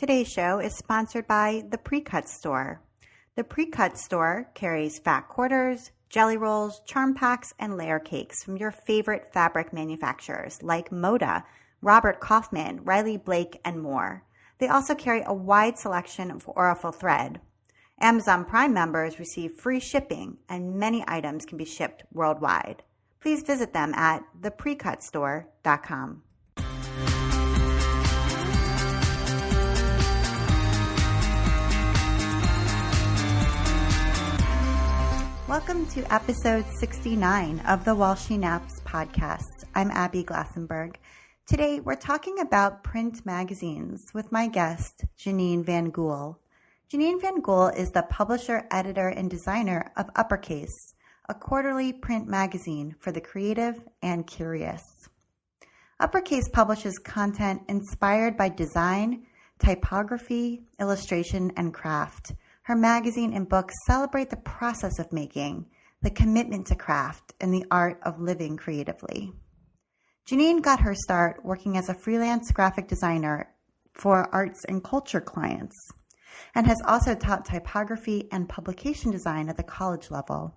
Today's show is sponsored by The Pre-Cut Store. The Pre-Cut Store carries fat quarters, jelly rolls, charm packs, and layer cakes from your favorite fabric manufacturers like Moda, Robert Kaufman, Riley Blake, and more. They also carry a wide selection of Aurifil thread. Amazon Prime members receive free shipping, and many items can be shipped worldwide. Please visit them at theprecutstore.com. Welcome to episode 69 of the While She Naps podcast. I'm Abby Glassenberg. Today, we're talking about print magazines with my guest, Janine Vangool. Janine Vangool is the publisher, editor, and designer of UPPERCASE, a quarterly print magazine for the creative and curious. UPPERCASE publishes content inspired by design, typography, illustration, and craft. Her magazine and books celebrate the process of making, the commitment to craft, and the art of living creatively. Janine got her start working as a freelance graphic designer for arts and culture clients, and has also taught typography and publication design at the college level.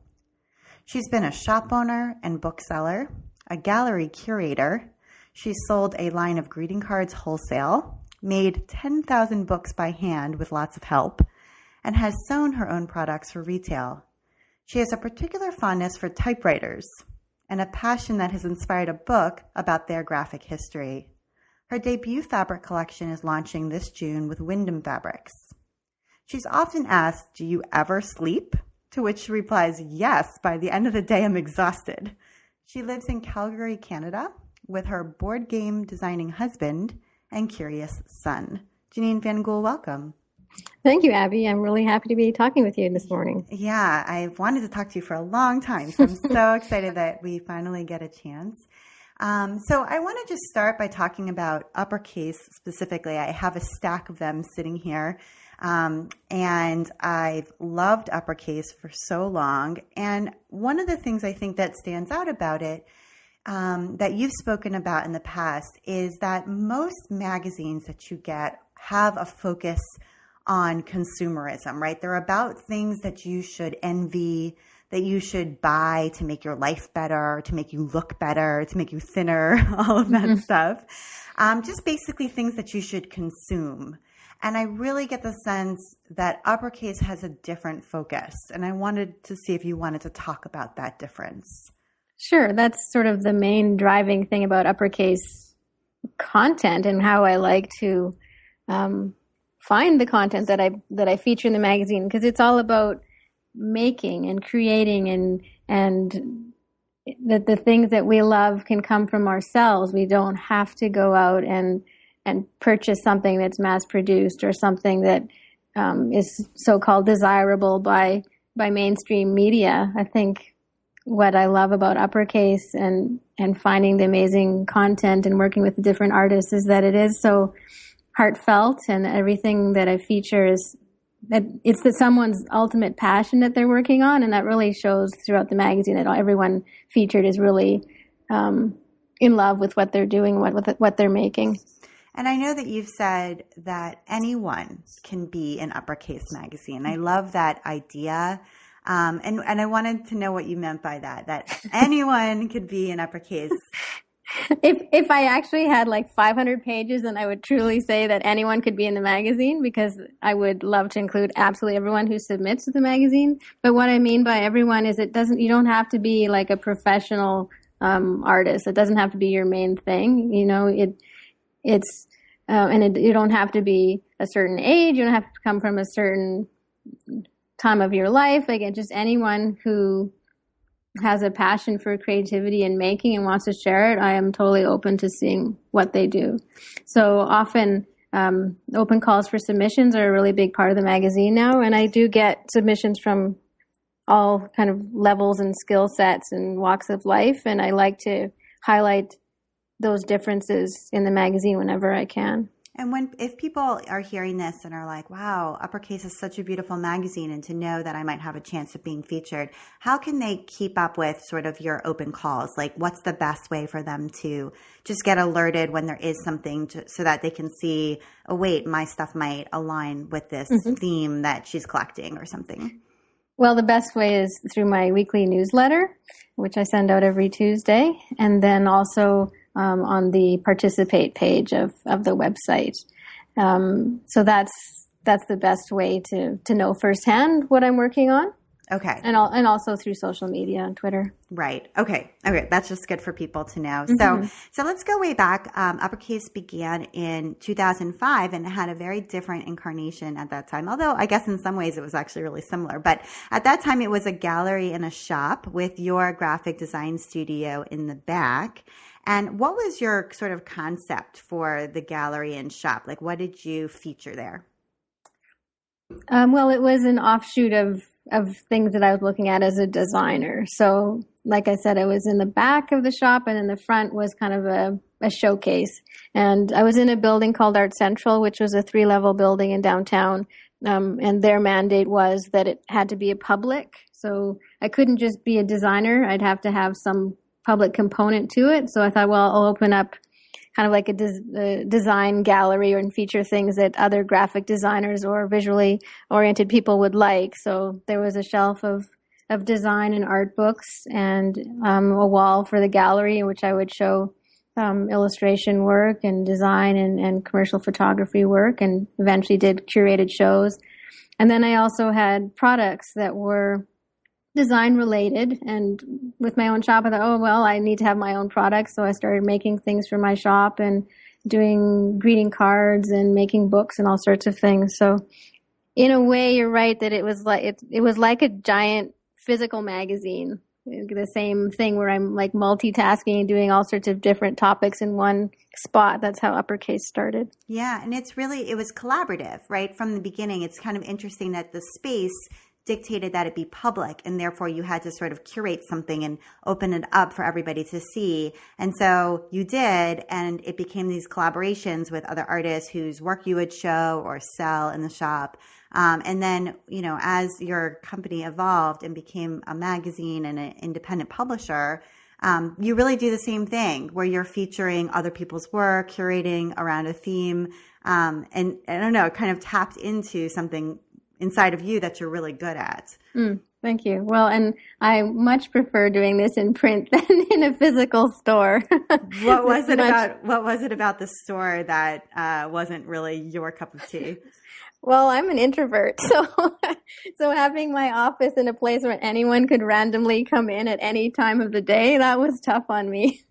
She's been a shop owner and bookseller, a gallery curator. She's sold a line of greeting cards wholesale, made 10,000 books by hand with lots of help, and has sewn her own products for retail. She has a particular fondness for typewriters and a passion that has inspired a book about their graphic history. Her debut fabric collection is launching this June with Wyndham Fabrics. She's often asked, "Do you ever sleep?" To which she replies, "Yes, by the end of the day I'm exhausted." She lives in Calgary, Canada, with her board game designing husband and curious son. Janine Vangool, welcome. Thank you, Abby. I'm really happy to be talking with you this morning. Yeah, I've wanted to talk to you for a long time, so I'm so excited that we finally get a chance. So I want to just start by talking about UPPERCASE specifically. I have a stack of them sitting here, and I've loved UPPERCASE for so long. And one of the things I think that stands out about it that you've spoken about in the past is that most magazines that you get have a focus on consumerism, right? They're about things that you should envy, that you should buy to make your life better, to make you look better, to make you thinner, all of that stuff. Just basically things that you should consume. And I really get the sense that UPPERCASE has a different focus. And I wanted to see if you wanted to talk about that difference. Sure. That's sort of the main driving thing about UPPERCASE content and how I like to find the content that I feature in the magazine, because it's all about making and creating and that the things that we love can come from ourselves. We don't have to go out and purchase something that's mass produced or something that is so-called desirable by mainstream media. I think what I love about UPPERCASE and finding the amazing content and working with the different artists is that it is so heartfelt, and everything that I feature is that it's someone's ultimate passion that they're working on, and that really shows throughout the magazine that everyone featured is really in love with what they're doing, what they're making. And I know that you've said that anyone can be an UPPERCASE magazine. I love that idea. And I wanted to know what you meant by that anyone could be an UPPERCASE. If I actually had like 500 pages, then I would truly say that anyone could be in the magazine, because I would love to include absolutely everyone who submits to the magazine. But what I mean by everyone is you don't have to be like a professional artist. It doesn't have to be your main thing. You know, you don't have to be a certain age. You don't have to come from a certain time of your life. Like, just anyone who has a passion for creativity and making and wants to share it, I am totally open to seeing what they do. So often open calls for submissions are a really big part of the magazine now, and I do get submissions from all kind of levels and skill sets and walks of life, and I like to highlight those differences in the magazine whenever I can. And if people are hearing this and are like, wow, Uppercase is such a beautiful magazine, and to know that I might have a chance of being featured, how can they keep up with sort of your open calls? Like, what's the best way for them to just get alerted when there is something so that they can see, oh, wait, my stuff might align with this theme that she's collecting or something? Well, the best way is through my weekly newsletter, which I send out every Tuesday, and then also on the participate page of the website. So that's the best way to know firsthand what I'm working on. Okay. And also through social media on Twitter. Right. Okay. That's just good for people to know. So let's go way back. Uppercase began in 2005 and had a very different incarnation at that time. Although I guess in some ways it was actually really similar. But at that time it was a gallery and a shop with your graphic design studio in the back. And what was your sort of concept for the gallery and shop? Like, what did you feature there? Well, it was an offshoot of things that I was looking at as a designer. So, like I said, I was in the back of the shop, and in the front was kind of a showcase. And I was in a building called Art Central, which was a 3-level building in downtown. And their mandate was that it had to be a public. So I couldn't just be a designer. I'd have to have some public component to it. So I thought, well, I'll open up kind of like a design gallery and feature things that other graphic designers or visually oriented people would like. So there was a shelf of design and art books, and a wall for the gallery in which I would show illustration work and design and commercial photography work, and eventually did curated shows. And then I also had products that were design related, and with my own shop I thought, oh well, I need to have my own products, so I started making things for my shop and doing greeting cards and making books and all sorts of things. So in a way you're right that it was like a giant physical magazine, the same thing where I'm like multitasking and doing all sorts of different topics in one spot. That's how Uppercase started. Yeah, and it was collaborative right from the beginning. It's kind of interesting that the space dictated that it be public, and therefore you had to sort of curate something and open it up for everybody to see. And so you did, and it became these collaborations with other artists whose work you would show or sell in the shop. And then, as your company evolved and became a magazine and an independent publisher, you really do the same thing where you're featuring other people's work, curating around a theme. And I don't know, it kind of tapped into something inside of you that you're really good at. Thank you. Well, and I much prefer doing this in print than in a physical store. What was it about the store that wasn't really your cup of tea? Well, I'm an introvert, so having my office in a place where anyone could randomly come in at any time of the day, that was tough on me.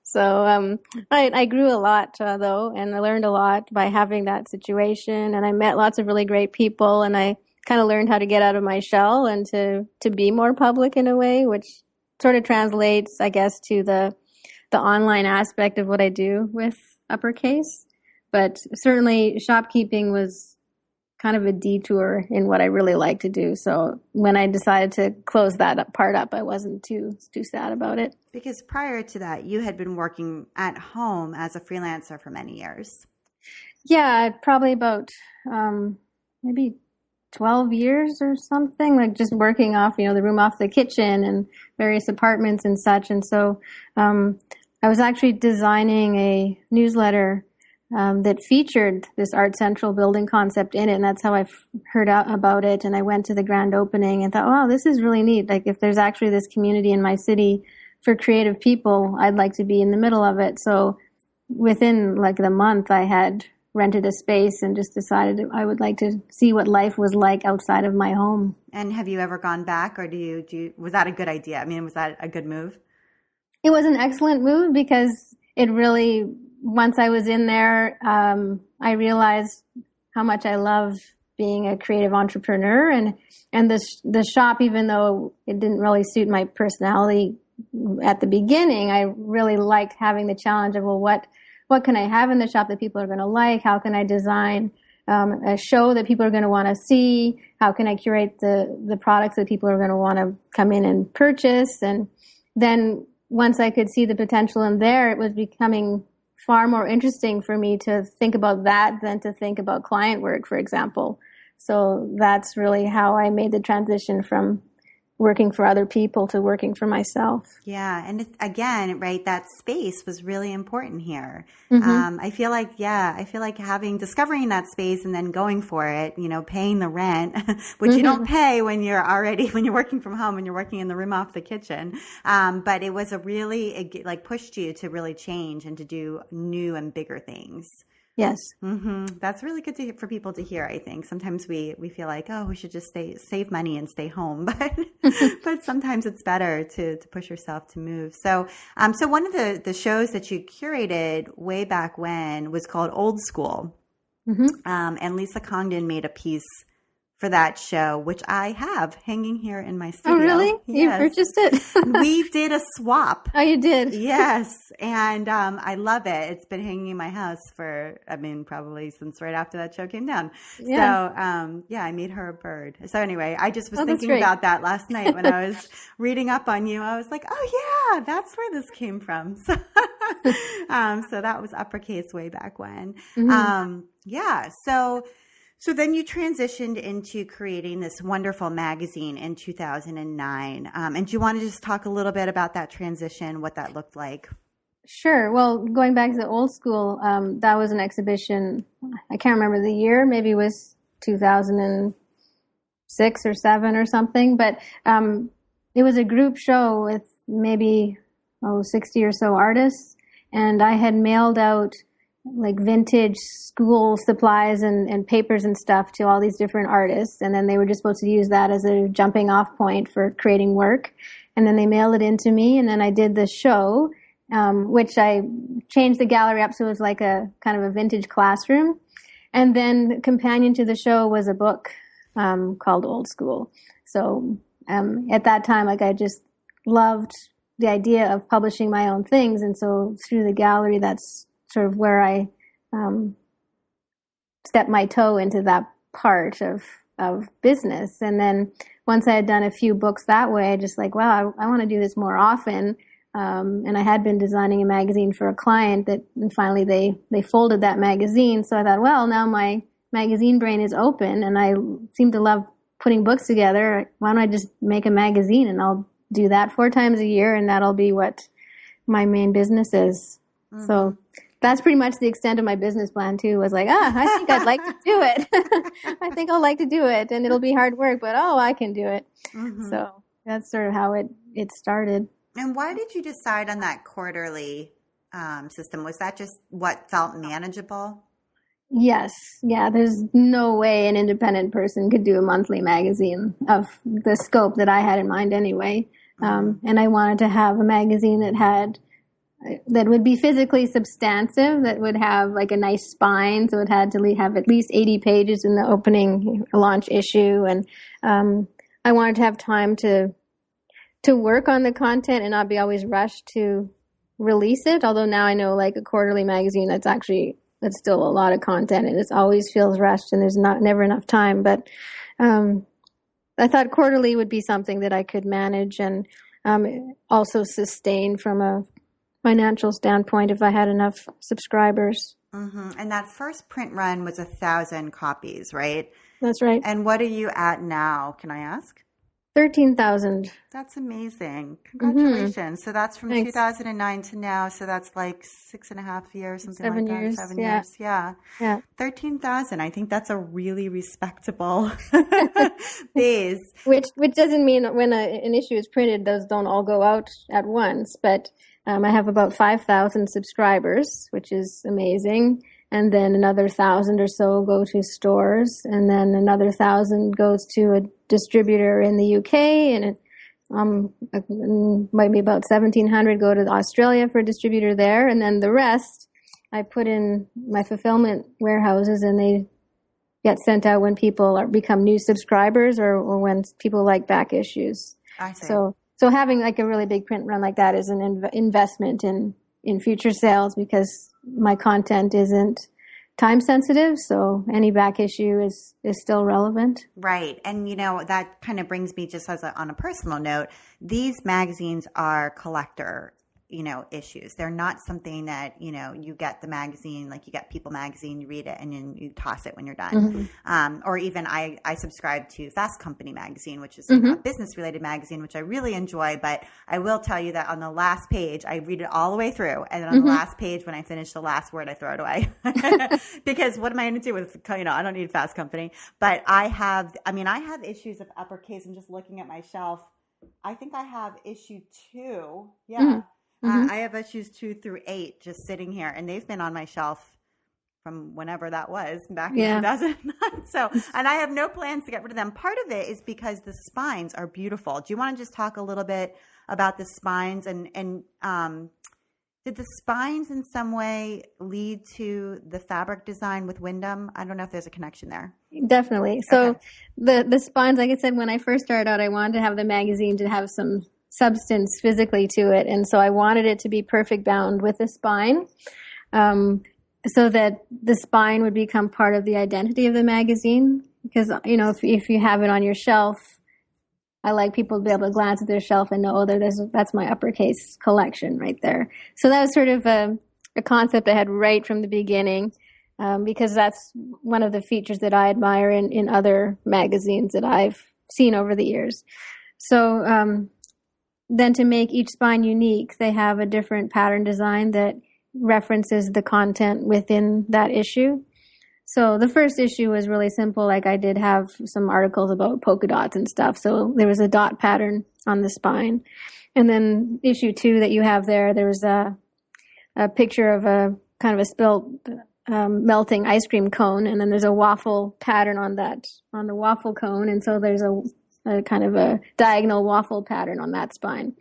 So I grew a lot, though, and I learned a lot by having that situation. And I met lots of really great people, and I kind of learned how to get out of my shell and to be more public in a way, which sort of translates, I guess, to the online aspect of what I do with Uppercase. But certainly shopkeeping was kind of a detour in what I really like to do. So when I decided to close that part up, I wasn't too sad about it. Because prior to that, you had been working at home as a freelancer for many years. Yeah, probably about maybe 12 years or something, like just working off, the room off the kitchen and various apartments and such. And so I was actually designing a newsletter that featured this Art Central building concept in it. And that's how I heard out about it. And I went to the grand opening and thought, wow, this is really neat. Like if there's actually this community in my city for creative people, I'd like to be in the middle of it. So within like the month, I had rented a space and just decided I would like to see what life was like outside of my home. And have you ever gone back, or was that a good idea? I mean, was that a good move? It was an excellent move because it really, once I was in there, I realized how much I love being a creative entrepreneur, and the shop, even though it didn't really suit my personality at the beginning, I really liked having the challenge of, well, what can I have in the shop that people are going to like? How can I design a show that people are going to want to see? How can I curate the products that people are going to want to come in and purchase? And then once I could see the potential in there, it was becoming far more interesting for me to think about that than to think about client work, for example. So that's really how I made the transition from working for other people to working for myself. Yeah. And again, right, that space was really important here. I feel like discovering that space and then going for it, paying the rent, which you don't pay when you're working from home and you're working in the room off the kitchen. But it was it pushed you to really change and to do new and bigger things. Yes. That's really good for people to hear, I think. Sometimes we feel like, oh, we should just save money and stay home. But sometimes it's better to push yourself to move. So one of the shows that you curated way back when was called Old School. And Lisa Congdon made a piece for that show, which I have hanging here in my studio. Oh, really? Yes. You purchased it? We did a swap. Oh, you did? Yes. And I love it. It's been hanging in my house probably since right after that show came down. Yeah. So, I made her a bird. So anyway, I just was thinking about that last night when I was reading up on you. I was like, oh, yeah, that's where this came from. So, so that was Uppercase way back when. So then you transitioned into creating this wonderful magazine in 2009. And do you want to just talk a little bit about that transition, what that looked like? Sure. Well, going back to the Old School, that was an exhibition. I can't remember the year. Maybe it was 2006 or 7 or something. But it was a group show with maybe 60 or so artists. And I had mailed out like vintage school supplies and papers and stuff to all these different artists. And then they were just supposed to use that as a jumping off point for creating work. And then they mailed it in to me. And then I did the show, which I changed the gallery up so it was like a kind of a vintage classroom. And then companion to the show was a book called Old School. So at that time, I just loved the idea of publishing my own things. And so through the gallery, that's sort of where I stepped my toe into that part of business. And then once I had done a few books that way, I just I want to do this more often. And I had been designing a magazine for a client and finally they folded that magazine. So I thought, well, now my magazine brain is open and I seem to love putting books together. Why don't I just make a magazine and I'll do that 4 times a year and that'll be what my main business is. So that's pretty much the extent of my business plan too, was I think I'd like to do it. I think I'll like to do it and it'll be hard work, but I can do it. So that's sort of how it started. And why did you decide on that quarterly system? Was that just what felt manageable? Yes. Yeah. There's no way an independent person could do a monthly magazine of the scope that I had in mind anyway. And I wanted to have a magazine that would be physically substantive, that would have like a nice spine. So it had to have at least 80 pages in the opening launch issue. And I wanted to have time to work on the content and not be always rushed to release it. Although now I know like a quarterly magazine, that's still a lot of content and it always feels rushed and there's never enough time. But I thought quarterly would be something that I could manage and also sustain from a financial standpoint if I had enough subscribers. And that first print run was 1,000 copies, right? That's right. And what are you at now? Can I ask? 13,000. That's amazing. Congratulations. So that's from Thanks. 2009 to now. So that's like 6.5 years, something 7 like that. years. 7 Yeah. years. Yeah. 13,000. I think that's a really respectable base. Which doesn't mean that when an issue is printed, those don't all go out at once. But I have about 5,000 subscribers, which is amazing. And then another 1,000 or so go to stores. And then another 1,000 goes to a distributor in the UK. And maybe about 1,700 go to Australia for a distributor there. And then the rest, I put in my fulfillment warehouses and they get sent out when people become new subscribers or when people like back issues. I see. So having like a really big print run like that is an investment in future sales because my content isn't time sensitive. So any back issue is still relevant. Right. And, that kind of brings me just on a personal note, these magazines are collector issues. They're not something that, you get the magazine, like you get People magazine, you read it and then you toss it when you're done. Or even I subscribe to Fast Company magazine, which is a business related magazine, which I really enjoy. But I will tell you that on the last page, I read it all the way through. And then on the last page, when I finish the last word, I throw it away because what am I going to do with, I don't need Fast Company, but I have issues of uppercase. I'm just looking at my shelf. I think I have issue 2. Yeah. I have issues 2 through 8 just sitting here, and they've been on my shelf from whenever that was, back in 2009. So, and I have no plans to get rid of them. Part of it is because the spines are beautiful. Do you want to just talk a little bit about the spines and did the spines in some way lead to the fabric design with Wyndham? I don't know if there's a connection there. Definitely. So the spines, like I said, when I first started out, I wanted to have the magazine to have some substance physically to it. And so I wanted it to be perfect bound with the spine, so that the spine would become part of the identity of the magazine. Because, if you have it on your shelf, I like people to be able to glance at their shelf and know, that's my uppercase collection right there. So that was sort of a concept I had right from the beginning, because that's one of the features that I admire in other magazines that I've seen over the years. So then to make each spine unique, they have a different pattern design that references the content within that issue. So the first issue was really simple. Like I did have some articles about polka dots and stuff. So there was a dot pattern on the spine. And then issue 2 that you have there was a picture of a kind of a spilt melting ice cream cone. And then there's a waffle pattern on the waffle cone. And so there's a kind of a diagonal waffle pattern on that spine.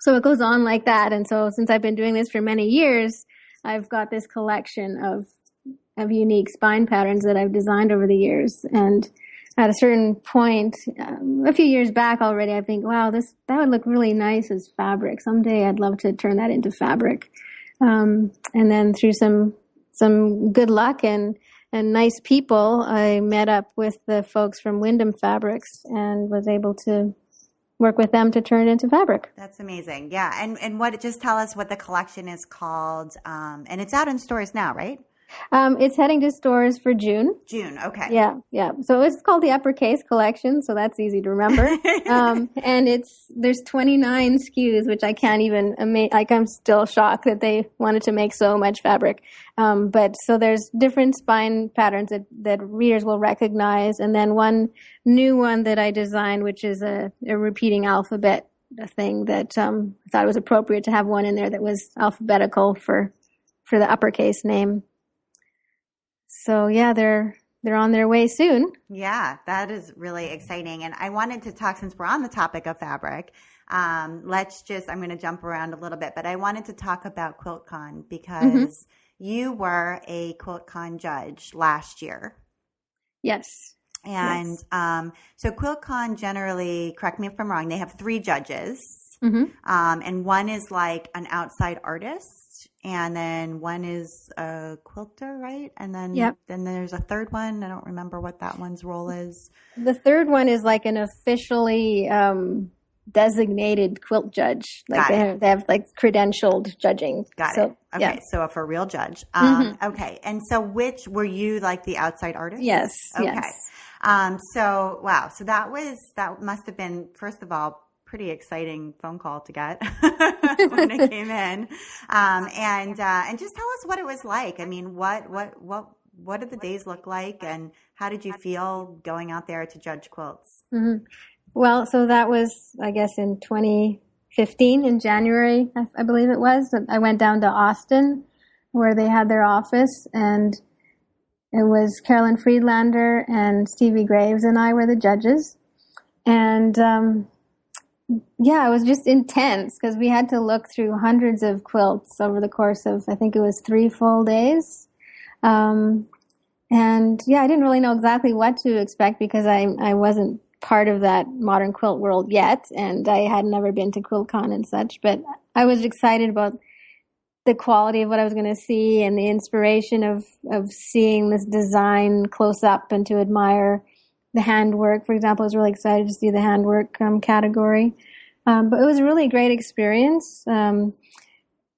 So it goes on like that. And so since I've been doing this for many years, I've got this collection of unique spine patterns that I've designed over the years. And at a certain point, a few years back already, I think, wow, that would look really nice as fabric. Someday I'd love to turn that into fabric. And then through some good luck and nice people, I met up with the folks from Wyndham Fabrics and was able to work with them to turn it into fabric. That's amazing. Yeah. And just tell us what the collection is called. And it's out in stores now, right? It's heading to stores for June. June, okay. Yeah. So it's called the Uppercase Collection, so that's easy to remember. And there's 29 SKUs, which I can't even I'm still shocked that they wanted to make so much fabric. But so there's different spine patterns that readers will recognize, and then one new one that I designed, which is a repeating alphabet thing that I thought it was appropriate to have one in there that was alphabetical for the uppercase name. So yeah, they're on their way soon. Yeah, that is really exciting. And I wanted to talk, since we're on the topic of fabric, I'm going to jump around a little bit, but I wanted to talk about QuiltCon because you were a QuiltCon judge last year. Yes. And so QuiltCon generally, correct me if I'm wrong, they have 3 judges. And one is like an outside artist. And then one is a quilter, right? And then then there's a third one. I don't remember what that one's role is. The third one is like an officially designated quilt judge. Like they have like credentialed judging. Got it. Okay, so for a real judge. Okay, and so which were you, like the outside artist? Yes. Okay. Yes. So wow. So that must have been, first of all, pretty exciting phone call to get when it came in, and just tell us what it was like. I mean, what did the days look like, and how did you feel going out there to judge quilts? Well, so that was, I guess, in 2015 in January, I believe it was. I went down to Austin where they had their office, and it was Carolyn Friedlander and Stevie Graves and I were the judges, and it was just intense because we had to look through hundreds of quilts over the course of, I think it was 3 full days. I didn't really know exactly what to expect because I wasn't part of that modern quilt world yet, and I had never been to QuiltCon and such, but I was excited about the quality of what I was going to see and the inspiration of seeing this design close up and to admire the handwork. For example, I was really excited to see the handwork category. But it was a really great experience.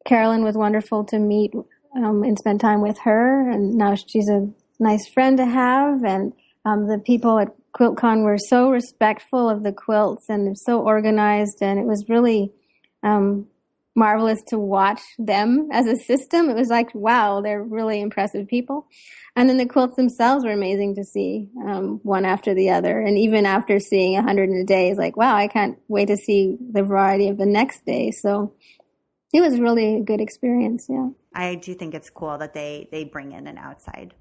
Carolyn was wonderful to meet and spend time with her. And now she's a nice friend to have. And the people at QuiltCon were so respectful of the quilts and so organized. And it was really marvelous to watch them as a system. It was like, wow, they're really impressive people. And then the quilts themselves were amazing to see, one after the other. And even after seeing 100 in a day, it's like, wow, I can't wait to see the variety of the next day. So it was really a good experience, yeah. I do think it's cool that they bring in an outside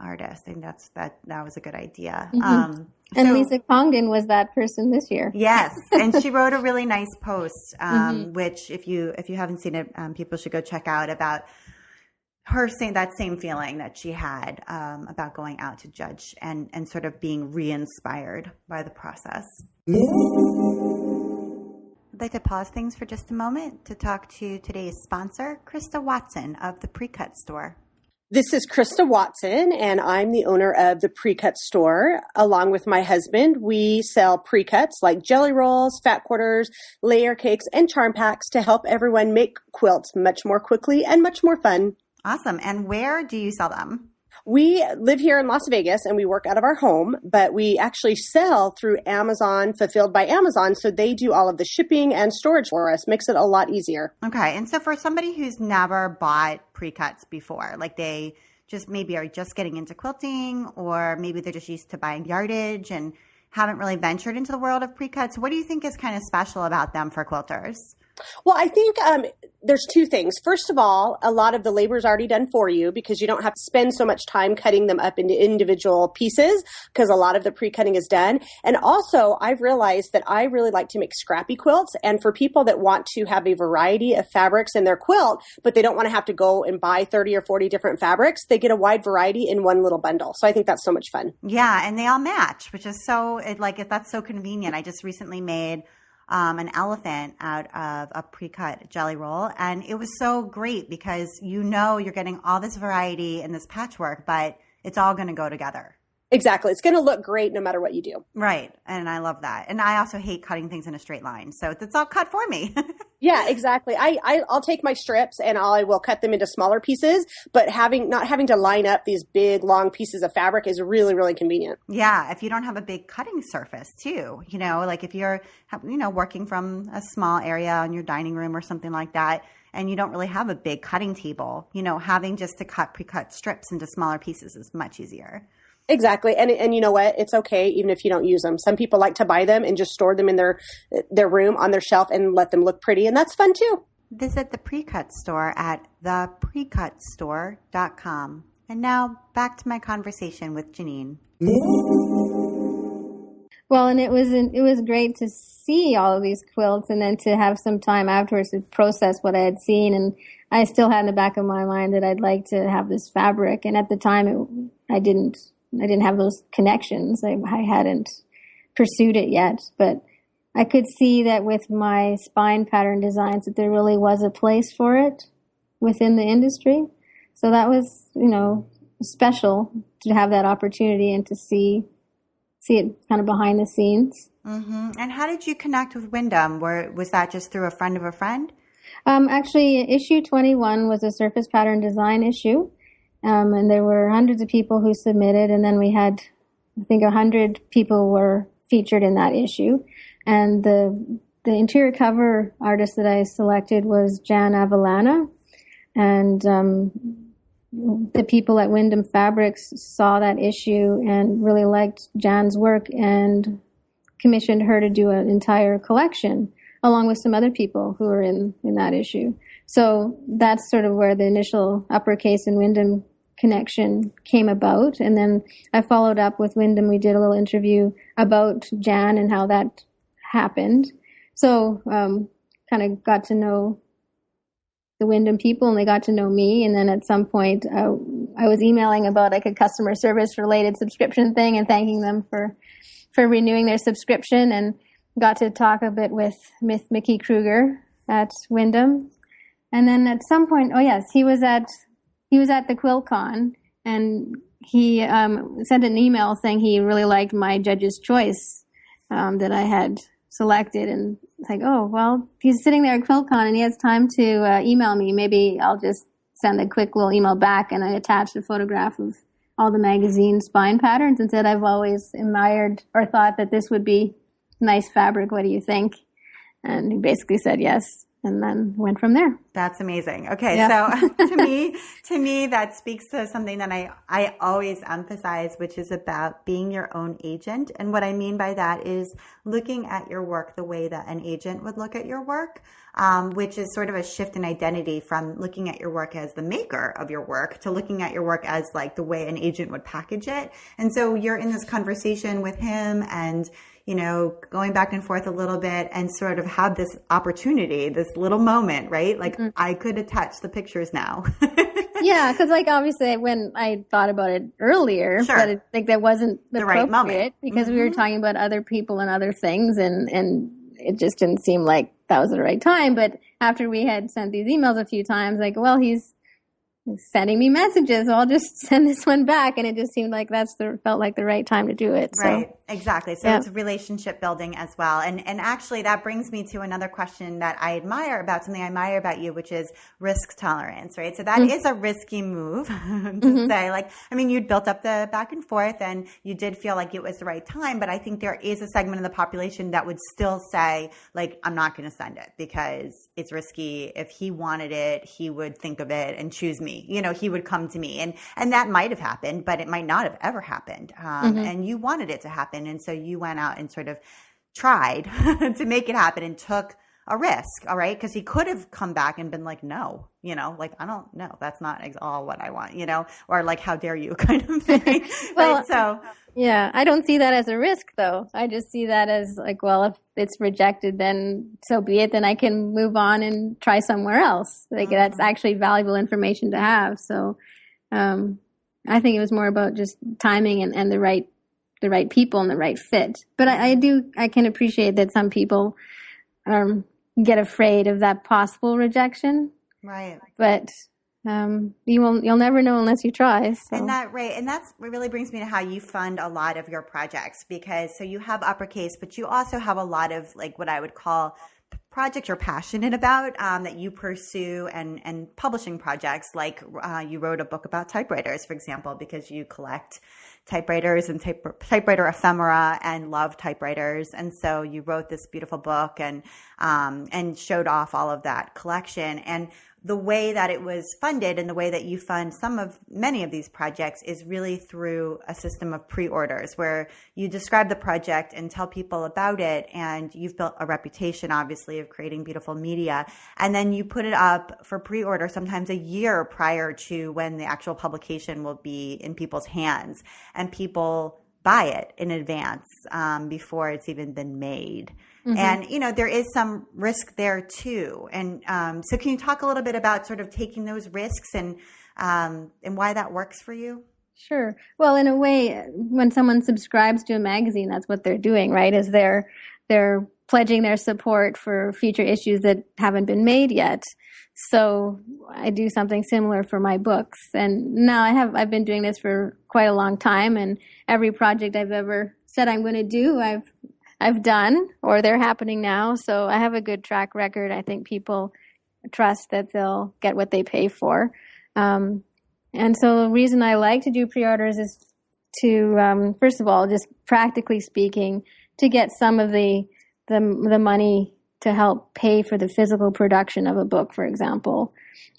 artist. I think that was a good idea. Mm-hmm. And Lisa Congdon was that person this year. Yes, and she wrote a really nice post, which if you haven't seen it, people should go check out, about her saying that same feeling that she had about going out to judge and sort of being re-inspired by the process. I'd like to pause things for just a moment to talk to today's sponsor, Krista Watson of the Pre-Cut Store. This is Krista Watson, and I'm the owner of the Pre-Cut Store. Along with my husband, we sell pre-cuts like jelly rolls, fat quarters, layer cakes, and charm packs to help everyone make quilts much more quickly and much more fun. Awesome. And where do you sell them? We live here in Las Vegas and we work out of our home, but we actually sell through Amazon, fulfilled by Amazon. So they do all of the shipping and storage for us, makes it a lot easier. Okay. And so for somebody who's never bought pre-cuts before, like they just maybe are just getting into quilting, or maybe they're just used to buying yardage and haven't really ventured into the world of pre-cuts, what do you think is kind of special about them for quilters? Well, I think there's two things. First of all, a lot of the labor is already done for you because you don't have to spend so much time cutting them up into individual pieces because a lot of the pre-cutting is done. And also, I've realized that I really like to make scrappy quilts. And for people that want to have a variety of fabrics in their quilt, but they don't want to have to go and buy 30 or 40 different fabrics, they get a wide variety in one little bundle. So I think that's so much fun. Yeah, and they all match, which is that's so convenient. I just recently made an elephant out of a pre-cut jelly roll. And it was so great because you're getting all this variety in this patchwork, but it's all going to go together. Exactly. It's going to look great no matter what you do. Right. And I love that. And I also hate cutting things in a straight line. So it's all cut for me. Yeah, exactly. I'll take my strips and I will cut them into smaller pieces, but not having to line up these big, long pieces of fabric is really, really convenient. Yeah. If you don't have a big cutting surface too, like if you're, working from a small area in your dining room or something like that, and you don't really have a big cutting table, having just to cut pre-cut strips into smaller pieces is much easier. Exactly. And you know what? It's okay even if you don't use them. Some people like to buy them and just store them in their room on their shelf and let them look pretty. And that's fun too. Visit the Pre-Cut Store at theprecutstore.com. And now back to my conversation with Janine. Well, and it was great to see all of these quilts and then to have some time afterwards to process what I had seen. And I still had in the back of my mind that I'd like to have this fabric. And at the time, I didn't have those connections. I hadn't pursued it yet, but I could see that with my spine pattern designs that there really was a place for it within the industry. So that was, special to have that opportunity and to see it kind of behind the scenes. Mm-hmm. And how did you connect with Wyndham? Was that just through a friend of a friend? Actually, issue 21 was a surface pattern design issue. And there were hundreds of people who submitted, and then we had, I think, 100 people were featured in that issue. And the interior cover artist that I selected was Jan Avellana, and the people at Wyndham Fabrics saw that issue and really liked Jan's work and commissioned her to do an entire collection, along with some other people who were in that issue. So that's sort of where the initial Uppercase and Wyndham connection came about. And then I followed up with Wyndham. We did a little interview about Jan and how that happened. So kind of got to know the Wyndham people and they got to know me. And then at some point I was emailing about like a customer service related subscription thing and thanking them for renewing their subscription, and got to talk a bit with Mickey Kruger at Wyndham. And then at some point, he was at the QuiltCon, and he sent an email saying he really liked my judge's choice that I had selected, and it's like, oh, well, he's sitting there at QuiltCon and he has time to email me. Maybe I'll just send a quick little email back, and I attached a photograph of all the magazine spine patterns and said, I've always admired or thought that this would be nice fabric. What do you think? And he basically said yes, and then went from there. That's amazing. Okay, Yeah. so to me, that speaks to something that I always emphasize, which is about being your own agent. And what I mean by that is looking at your work the way that an agent would look at your work, which is sort of a shift in identity from looking at your work as the maker of your work to looking at your work as like the way an agent would package it. And so you're in this conversation with him and going back and forth a little bit and sort of have this opportunity, this little moment, right? Like I could attach the pictures now. Yeah, because like obviously when I thought about it earlier, Sure. but I think that wasn't The right moment. because we were talking about other people and other things, and it just didn't seem like that was the right time. But after we had sent these emails a few times, like, well, he's sending me messages, so I'll just send this one back, and it just seemed like felt like the right time to do it. So. Right, exactly. So It's relationship building as well. And actually that brings me to another question that I admire about, something I admire about you, which is risk tolerance, right? So that is a risky move to say, like, I mean, you'd built up the back and forth and you did feel like it was the right time, but I think there is a segment of the population that would still say, like, I'm not going to send it because it's risky. If he wanted it, he would think of it and choose me. He would come to me, and that might have happened, but it might not have ever happened. And you wanted it to happen. And so you went out and sort of tried to make it happen and took a risk. All right. Cause he could have come back and been like, no, like, I don't know. That's not all what I want, or like, how dare you kind of thing. Well, right? So yeah, I don't see that as a risk though. I just see that as like, well, if it's rejected, then so be it. Then I can move on and try somewhere else. Like that's actually valuable information to have. So, I think it was more about just timing and the right people and the right fit. But I can appreciate that some people, get afraid of that possible rejection. Right. But you'll never know unless you try. So. And that really brings me to how you fund a lot of your projects, because so you have UPPERCASE, but you also have a lot of like what I would call projects you're passionate about that you pursue, and publishing projects like you wrote a book about typewriters, for example, because you collect typewriters and typewriter ephemera and love typewriters. And so you wrote this beautiful book and showed off all of that collection. And the way that it was funded and the way that you fund many of these projects is really through a system of pre-orders where you describe the project and tell people about it. And you've built a reputation, obviously, of creating beautiful media. And then you put it up for pre-order sometimes a year prior to when the actual publication will be in people's hands. And people buy it in advance before it's even been made. And, there is some risk there too. And so can you talk a little bit about sort of taking those risks and why that works for you? Sure. Well, in a way, when someone subscribes to a magazine, that's what they're doing, right? Is they're pledging their support for future issues that haven't been made yet. So I do something similar for my books. And now I've been doing this for quite a long time, and every project I've ever said I'm going to do, I've done, or they're happening now. So I have a good track record. I think people trust that they'll get what they pay for. And so the reason I like to do pre-orders is to, first of all, just practically speaking, to get some of the money to help pay for the physical production of a book, for example,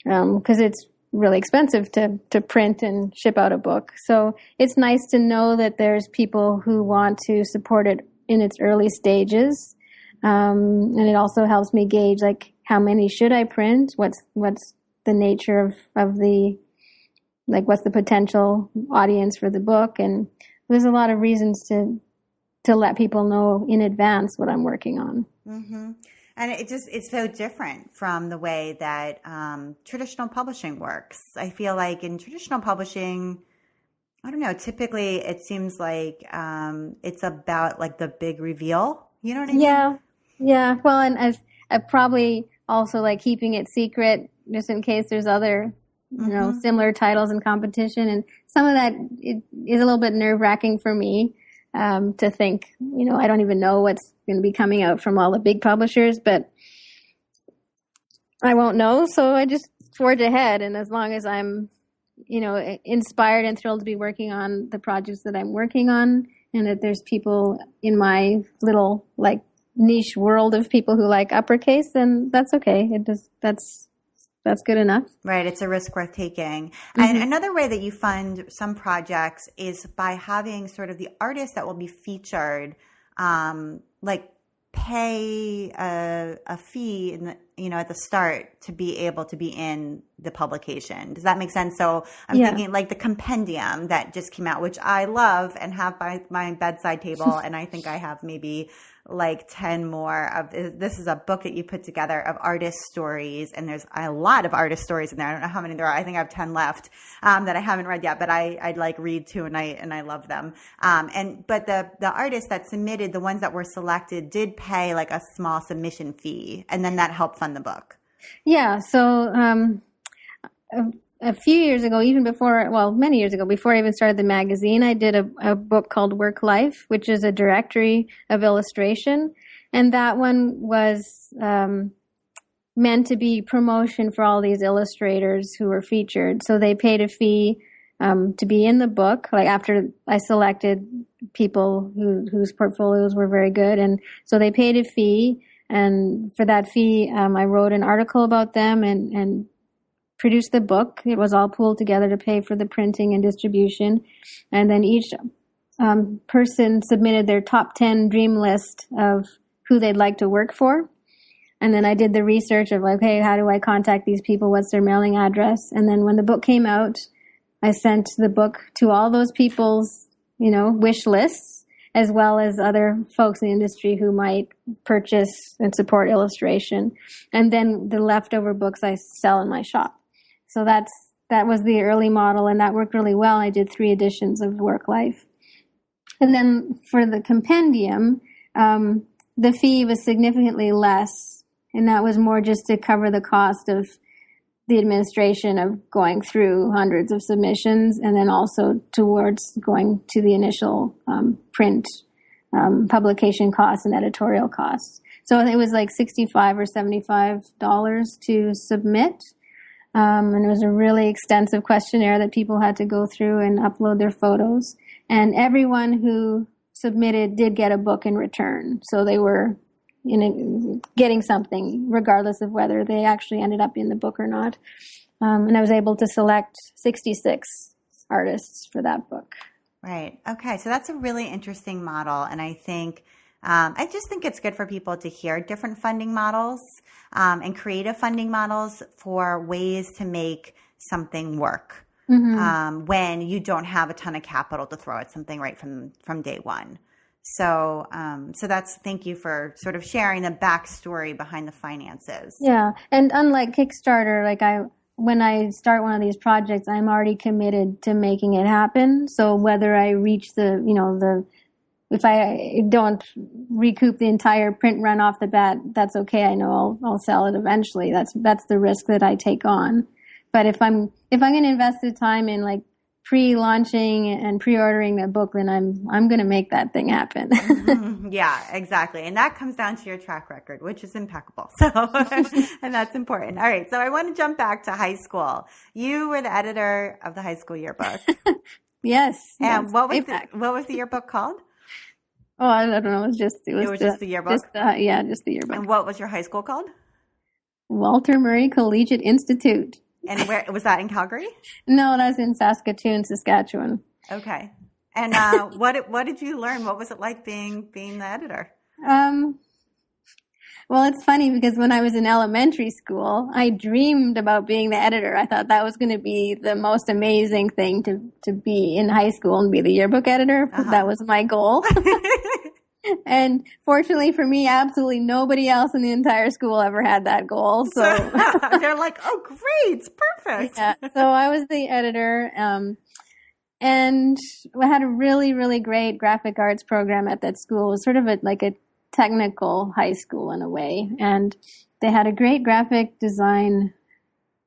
because it's really expensive to print and ship out a book. So it's nice to know that there's people who want to support it in its early stages. And it also helps me gauge, like, how many should I print? What's the nature of the, like, what's the potential audience for the book? And there's a lot of reasons to let people know in advance what I'm working on. Mm-hmm. And it's so different from the way that traditional publishing works. I feel like in traditional publishing, I don't know, typically it seems like it's about like the big reveal. You know what I mean? Yeah. Well, and I probably also like keeping it secret just in case there's other, similar titles in competition. And some of that it is a little bit nerve-wracking for me. to think, I don't even know what's going to be coming out from all the big publishers, but I won't know. So I just forge ahead. And as long as I'm, inspired and thrilled to be working on the projects that I'm working on, and that there's people in my little niche world of people who like uppercase, then that's okay. That's good enough. Right. It's a risk worth taking. Mm-hmm. And another way that you fund some projects is by having sort of the artists that will be featured, pay a fee at the start to be able to be in the publication. Does that make sense? So I'm thinking like the compendium that just came out, which I love and have by my bedside table. And I think I have maybe 10 more of this. Is a book that you put together of artist stories, and there's a lot of artist stories in there. I don't know how many there are. I think I have 10 left that I haven't read yet, but I'd read too, and I love them. But the artists that submitted, the ones that were selected, did pay a small submission fee, and then that helped fund the book. Yeah. So a few years ago, many years ago, before I even started the magazine, I did a book called Work Life, which is a directory of illustration. And that one was meant to be promotion for all these illustrators who were featured. So they paid a fee to be in the book, after I selected people whose portfolios were very good. And so they paid a fee. And for that fee, I wrote an article about them and produced the book. It was all pooled together to pay for the printing and distribution. And then each person submitted their top 10 dream list of who they'd like to work for. And then I did the research of hey, how do I contact these people? What's their mailing address? And then when the book came out, I sent the book to all those people's, wish lists, as well as other folks in the industry who might purchase and support illustration. And then the leftover books I sell in my shop. So that was the early model, and that worked really well. I did 3 editions of Work Life. And then for the compendium, the fee was significantly less, and that was more just to cover the cost of the administration of going through hundreds of submissions, and then also towards going to the initial print publication costs and editorial costs. So it was $65 or $75 to submit. And it was a really extensive questionnaire that people had to go through and upload their photos. And everyone who submitted did get a book in return. So they were getting something regardless of whether they actually ended up in the book or not. And I was able to select 66 artists for that book. Right. Okay. So that's a really interesting model. And I just think it's good for people to hear different funding models and creative funding models for ways to make something work when you don't have a ton of capital to throw at something right from day one. So thank you for sort of sharing the backstory behind the finances. Yeah. And unlike Kickstarter, when I start one of these projects, I'm already committed to making it happen. So whether I reach if I don't recoup the entire print run off the bat, that's okay. I know I'll sell it eventually. That's the risk that I take on. But if I'm going to invest the time in pre-launching and pre-ordering the book, then I'm going to make that thing happen. Yeah, exactly. And that comes down to your track record, which is impeccable. So, and that's important. All right. So I want to jump back to high school. You were the editor of the high school yearbook. Yes. And what was the yearbook called? Oh, I don't know. It was just the yearbook? Just the yearbook. And what was your high school called? Walter Murray Collegiate Institute. And where was that, in Calgary? No, that's in Saskatoon, Saskatchewan. Okay. And what did you learn? What was it like being the editor? Well, it's funny because when I was in elementary school, I dreamed about being the editor. I thought that was going to be the most amazing thing to be in high school and be the yearbook editor. Uh-huh. That was my goal. And fortunately for me, absolutely nobody else in the entire school ever had that goal. So they're like, oh, great. It's perfect. Yeah. So I was the editor. And I had a really, really great graphic arts program at that school. It was sort of a technical high school in a way. And they had a great graphic design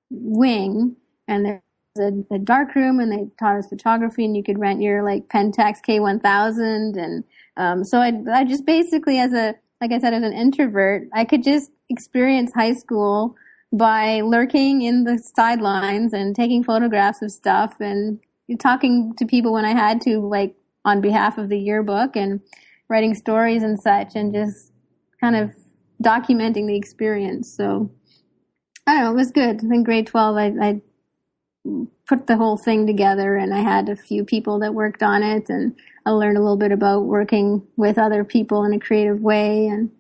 wing, and there was a dark room, and they taught us photography, and you could rent your like Pentax K1000. And so I just basically, like I said, as an introvert, I could just experience high school by lurking in the sidelines and taking photographs of stuff and talking to people when I had to, like on behalf of the yearbook, and writing stories and such, and just kind of documenting the experience. So I don't know, it was good. In grade 12, I put the whole thing together, and I had a few people that worked on it, and I learned a little bit about working with other people in a creative way, and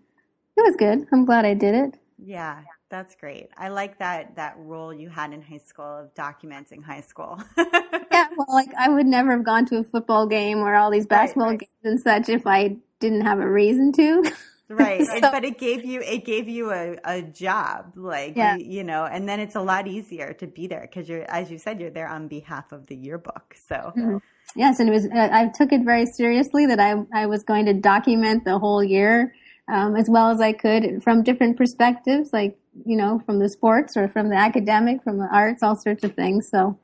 it was good. I'm glad I did it. Yeah, that's great. I like that role you had in high school of documenting high school. Yeah, well, like I would never have gone to a football game or all these basketball games and such if I didn't have a reason to. Right. So, But it gave you a job, like, yeah. you know, and then it's a lot easier to be there because as you said, you're there on behalf of the yearbook. So yes. And it was, I took it very seriously that I was going to document the whole year, as well as I could from different perspectives, like, you know, from the sports or from the academic, from the arts, all sorts of things. So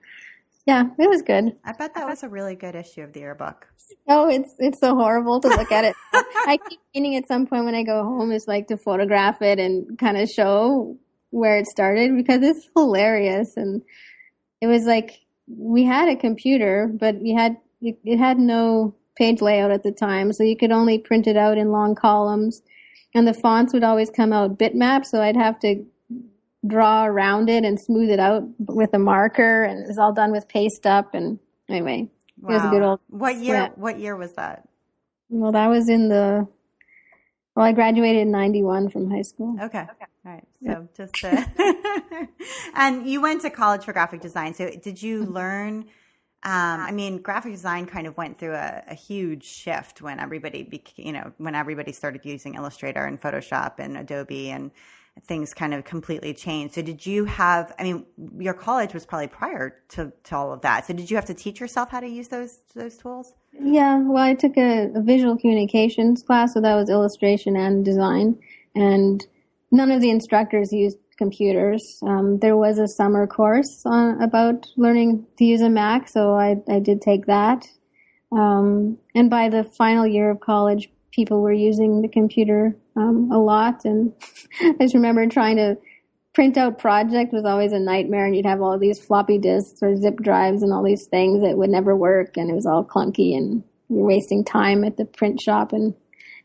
yeah, it was good. I bet that was a really good issue of the yearbook. Oh, it's so horrible to look at it. I keep meaning at some point when I go home is like to photograph it and kind of show where it started, because it's hilarious. And it was like we had a computer, but it had no page layout at the time, so you could only print it out in long columns, and the fonts would always come out bitmap, so I'd have to draw around it and smooth it out with a marker, and it was all done with paste up. And anyway, Wow. It was a good old What year? sweat. What year was that? Well, that was I graduated in 91 from high school. Okay. All right. So just and you went to college for graphic design. So did you learn? I mean, graphic design kind of went through a huge shift when everybody when everybody started using Illustrator and Photoshop and Adobe, and things kind of completely changed. So did you have, I mean, your college was probably prior to all of that. So did you have to teach yourself how to use those tools? Yeah, well, I took a visual communications class, so that was illustration and design, and none of the instructors used computers. There was a summer course about learning to use a Mac, so I did take that. And by the final year of college, people were using the computer a lot, and I just remember trying to print out project was always a nightmare, and you'd have all these floppy disks or zip drives and all these things that would never work, and it was all clunky, and you're wasting time at the print shop, and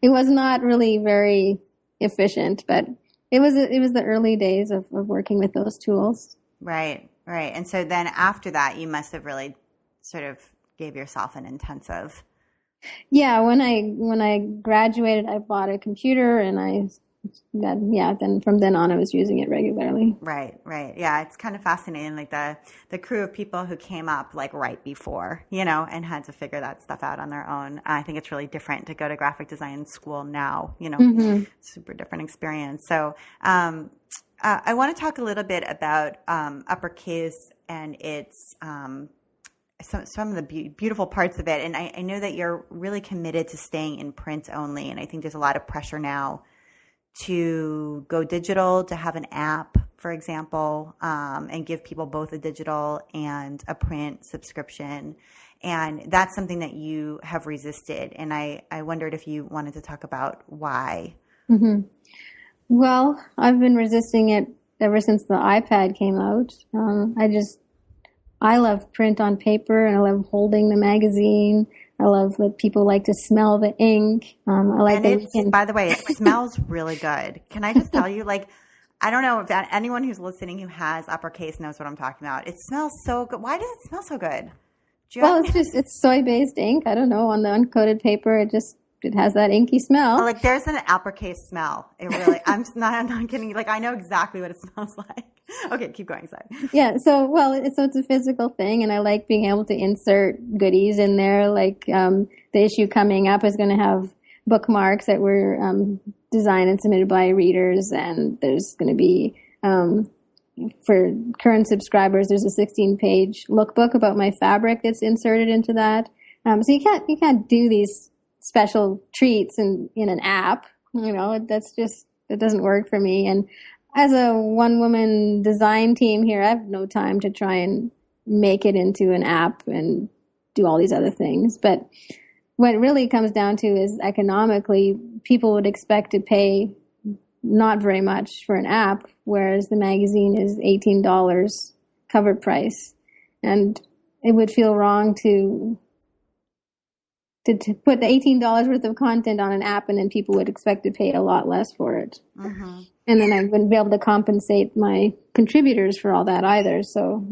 it was not really very efficient, but it was the early days of working with those tools. Right. And so then after that, you must have really sort of gave yourself an intensive. Yeah, when I graduated, I bought a computer, and then from then on, I was using it regularly. Right. Yeah, it's kind of fascinating, like the crew of people who came up like right before, and had to figure that stuff out on their own. I think it's really different to go to graphic design school now, Mm-hmm. Super different experience. So I want to talk a little bit about UPPERCASE and its some of the beautiful parts of it. And I know that you're really committed to staying in print only, and I think there's a lot of pressure now to go digital, to have an app, for example, and give people both a digital and a print subscription. And that's something that you have resisted. And I wondered if you wanted to talk about why. Mm-hmm. Well, I've been resisting it ever since the iPad came out. I love print on paper, and I love holding the magazine. I love that people like to smell the ink. By the way, it smells really good. Can I just tell you, I don't know if anyone who's listening who has UPPERCASE knows what I'm talking about. It smells so good. Why does it smell so good? It's soy-based ink. I don't know. On the uncoated paper, it has that inky smell. There's an UPPERCASE smell. It really, I'm not kidding. I know exactly what it smells like. Okay, keep going. Sorry. Yeah. It's a physical thing, and I like being able to insert goodies in there. The issue coming up is going to have bookmarks that were designed and submitted by readers, and there's going to be for current subscribers, there's a 16-page lookbook about my fabric that's inserted into that. So you can't do these special treats in an app. It doesn't work for me. And as a one-woman design team here, I have no time to try and make it into an app and do all these other things. But what it really comes down to is economically, people would expect to pay not very much for an app, whereas the magazine is $18 cover price. And it would feel wrong to put the $18 worth of content on an app, and then people would expect to pay a lot less for it. Mm-hmm. And then I wouldn't be able to compensate my contributors for all that either. So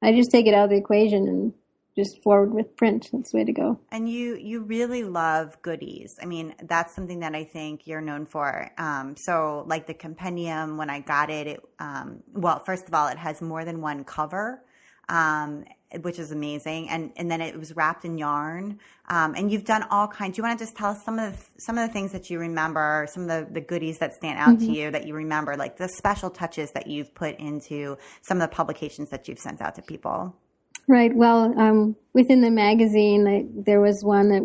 I just take it out of the equation and just forward with print. That's the way to go. And you really love goodies. I mean, that's something that I think you're known for. So like the compendium, when I got it, well, first of all, it has more than one cover, which is amazing. And then it was wrapped in yarn. And you've done all kinds. Do you want to just tell us some of the things that you remember, some of the goodies that stand out to you that you remember, like the special touches that you've put into some of the publications that you've sent out to people? Right. Well, within the magazine, there was one that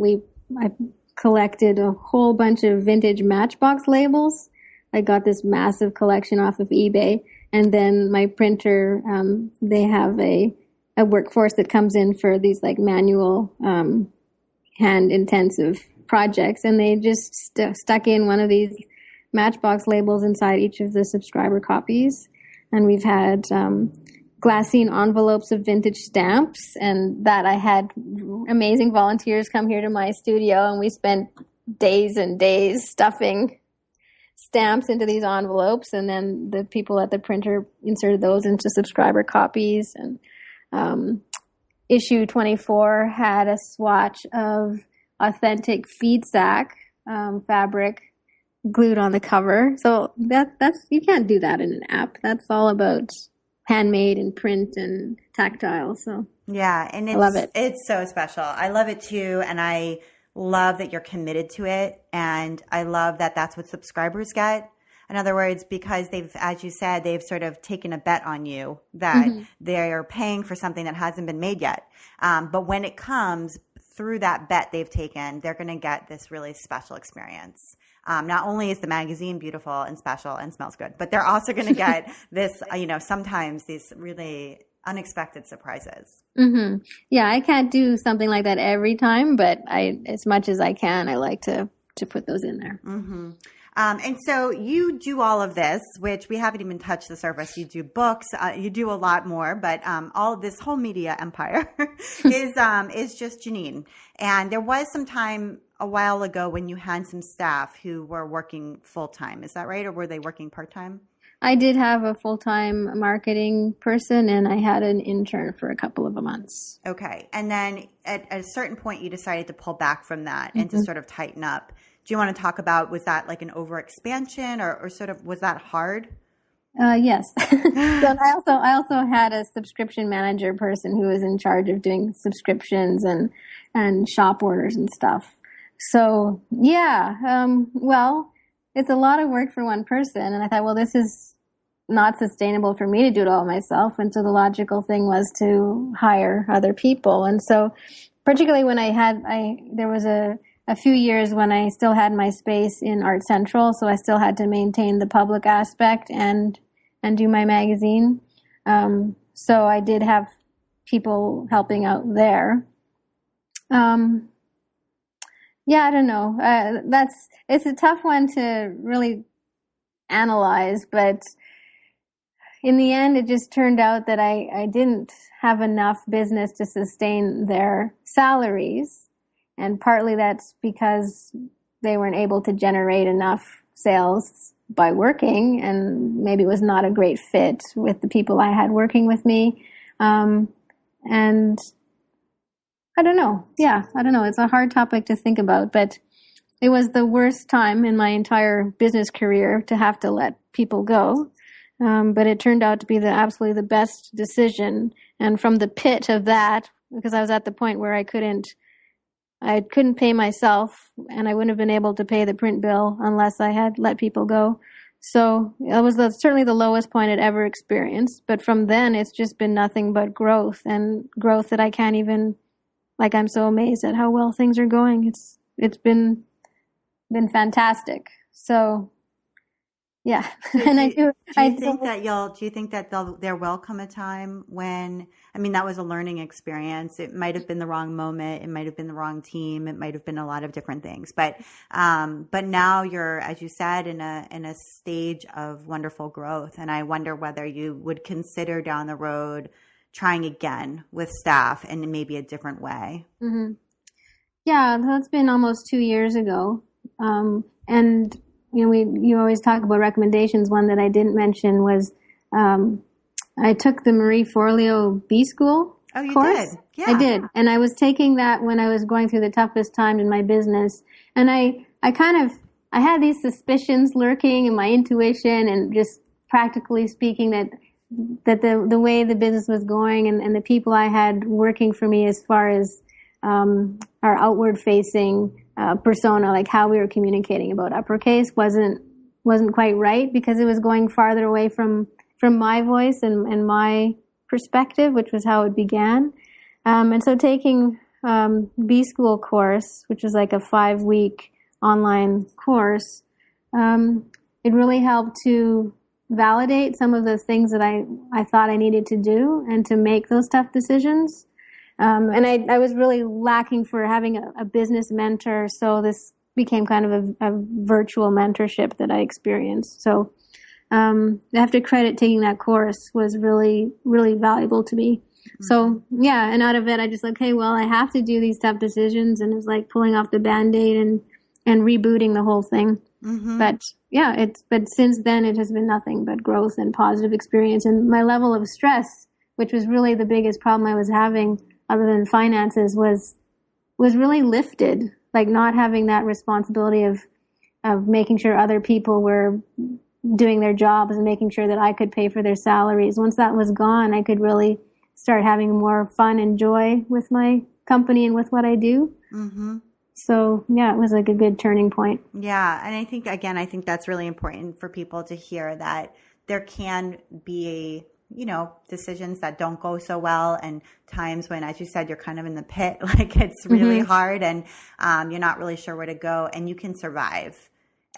I collected a whole bunch of vintage Matchbox labels. I got this massive collection off of eBay. And then my printer, they have a workforce that comes in for these like manual, hand-intensive projects. And they just stuck in one of these Matchbox labels inside each of the subscriber copies. And we've had glassine envelopes of vintage stamps, and that I had amazing volunteers come here to my studio, and we spent days and days stuffing stamps into these envelopes, and then the people at the printer inserted those into subscriber copies. And issue 24 had a swatch of authentic feed sack fabric glued on the cover. So that's you can't do that in an app. That's all about handmade and print and tactile. So yeah, and I love it. It's so special. I love it too, and I love that you're committed to it, and I love that that's what subscribers get. In other words, because they've, as you said, they've sort of taken a bet on you that they're paying for something that hasn't been made yet. But when it comes through that bet they've taken, they're going to get this really special experience. Not only is the magazine beautiful and special and smells good, but they're also going to get this, sometimes these really unexpected surprises. Mm-hmm. Yeah, I can't do something like that every time, but as much as I can, I like to put those in there. Mm-hmm. And so you do all of this, which we haven't even touched the surface. You do books, you do a lot more, but all of this whole media empire is just Janine. And there was some time a while ago when you had some staff who were working full time. Is that right? Or were they working part time? I did have a full-time marketing person, and I had an intern for a couple of months. Okay. And then at a certain point, you decided to pull back from that and to sort of tighten up. Do you want to talk about, was that like an overexpansion or sort of, was that hard? Yes. So I also had a subscription manager person who was in charge of doing subscriptions and shop orders and stuff. So yeah, well, it's a lot of work for one person. And I thought, well, this is not sustainable for me to do it all myself. And so the logical thing was to hire other people. And so particularly when there was a few years when I still had my space in Art Central. So I still had to maintain the public aspect and do my magazine. So I did have people helping out there. Yeah, I don't know. It's a tough one to really analyze, but in the end, it just turned out that I didn't have enough business to sustain their salaries. And partly that's because they weren't able to generate enough sales by working, and maybe it was not a great fit with the people I had working with me. And I don't know. Yeah, I don't know. It's a hard topic to think about, but it was the worst time in my entire business career to have to let people go. But it turned out to be absolutely the best decision. And from the pit of that, because I was at the point where I couldn't pay myself, and I wouldn't have been able to pay the print bill unless I had let people go. So it was certainly the lowest point I'd ever experienced. But from then, it's just been nothing but growth, and growth that I can't even, I'm so amazed at how well things are going. It's been fantastic. So Yeah. So And I do. do you think that there will come a time when, I mean, that was a learning experience. It might have been the wrong moment. It might have been the wrong team. It might have been a lot of different things. But now you're, as you said, in a stage of wonderful growth. And I wonder whether you would consider down the road trying again with staff in maybe a different way. Mm-hmm. Yeah, that's been almost 2 years ago. And you always talk about recommendations. One that I didn't mention was I took the Marie Forleo B School course. Did? Yeah. I did. And I was taking that when I was going through the toughest time in my business. And I had these suspicions lurking in my intuition, and just practically speaking that the way the business was going and the people I had working for me as far as our outward facing persona, like how we were communicating about Uppercase wasn't quite right, because it was going farther away from my voice and my perspective, which was how it began. And so taking B School course, which was like a 5-week online course, it really helped to validate some of the things that I thought I needed to do and to make those tough decisions. And I was really lacking for having a business mentor, so this became kind of a virtual mentorship that I experienced. So I have to credit taking that course was really, really valuable to me. Mm-hmm. So yeah, and out of it, I just like, hey, well, I have to do these tough decisions, and it's like pulling off the Band-Aid and rebooting the whole thing. Mm-hmm. But yeah, but since then it has been nothing but growth and positive experience. And my level of stress, which was really the biggest problem I was having, other than finances, was really lifted. Like not having that responsibility of making sure other people were doing their jobs and making sure that I could pay for their salaries. Once that was gone, I could really start having more fun and joy with my company and with what I do. Mm-hmm. So yeah, it was like a good turning point. Yeah. And I think that's really important for people to hear, that there can be decisions that don't go so well, and times when, as you said, you're kind of in the pit, like it's really mm-hmm. hard, and you're not really sure where to go, and you can survive,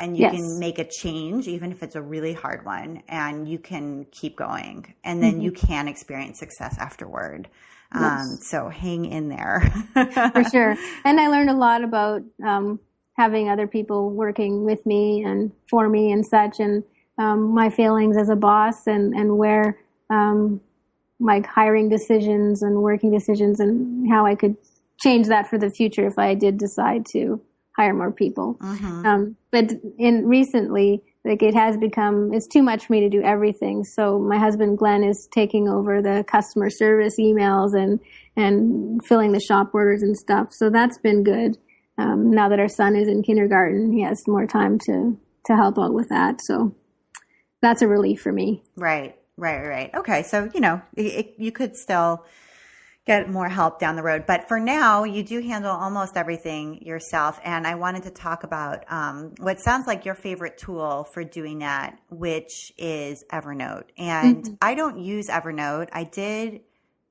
and you can make a change, even if it's a really hard one, and you can keep going, and then mm-hmm. you can experience success afterward. Yes. So hang in there. For sure. And I learned a lot about having other people working with me and for me and such, and my failings as a boss, and where my hiring decisions and working decisions, and how I could change that for the future if I did decide to hire more people. Mm-hmm. But recently, like it's too much for me to do everything. So my husband, Glenn, is taking over the customer service emails and filling the shop orders and stuff. So that's been good. Now that our son is in kindergarten, he has more time to help out with that. So that's a relief for me. Right. Okay. So, you could still get more help down the road. But for now, you do handle almost everything yourself. And I wanted to talk about what sounds like your favorite tool for doing that, which is Evernote. And mm-hmm. I don't use Evernote. I did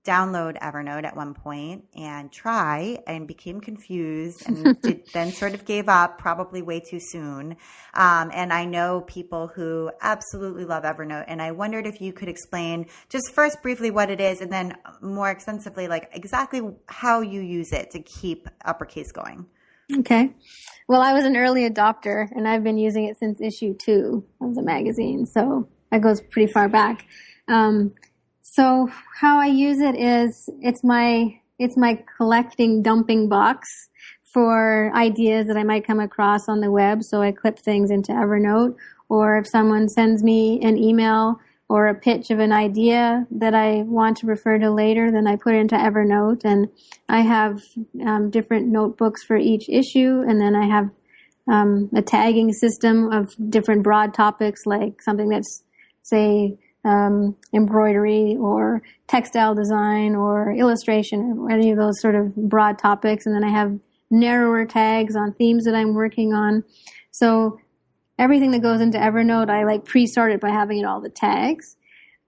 download Evernote at one point and try, and became confused, and then sort of gave up, probably way too soon. And I know people who absolutely love Evernote, and I wondered if you could explain just first briefly what it is, and then more extensively, like exactly how you use it to keep Uppercase going. Okay. Well, I was an early adopter, and I've been using it since issue 2 of the magazine, so that goes pretty far back. So how I use it is it's my collecting dumping box for ideas that I might come across on the web. So I clip things into Evernote, or if someone sends me an email or a pitch of an idea that I want to refer to later, then I put it into Evernote, and I have different notebooks for each issue, and then I have a tagging system of different broad topics, like something that's, say, embroidery or textile design or illustration, or any of those sort of broad topics. And then I have narrower tags on themes that I'm working on. So everything that goes into Evernote, I like pre-sort it by having it all the tags.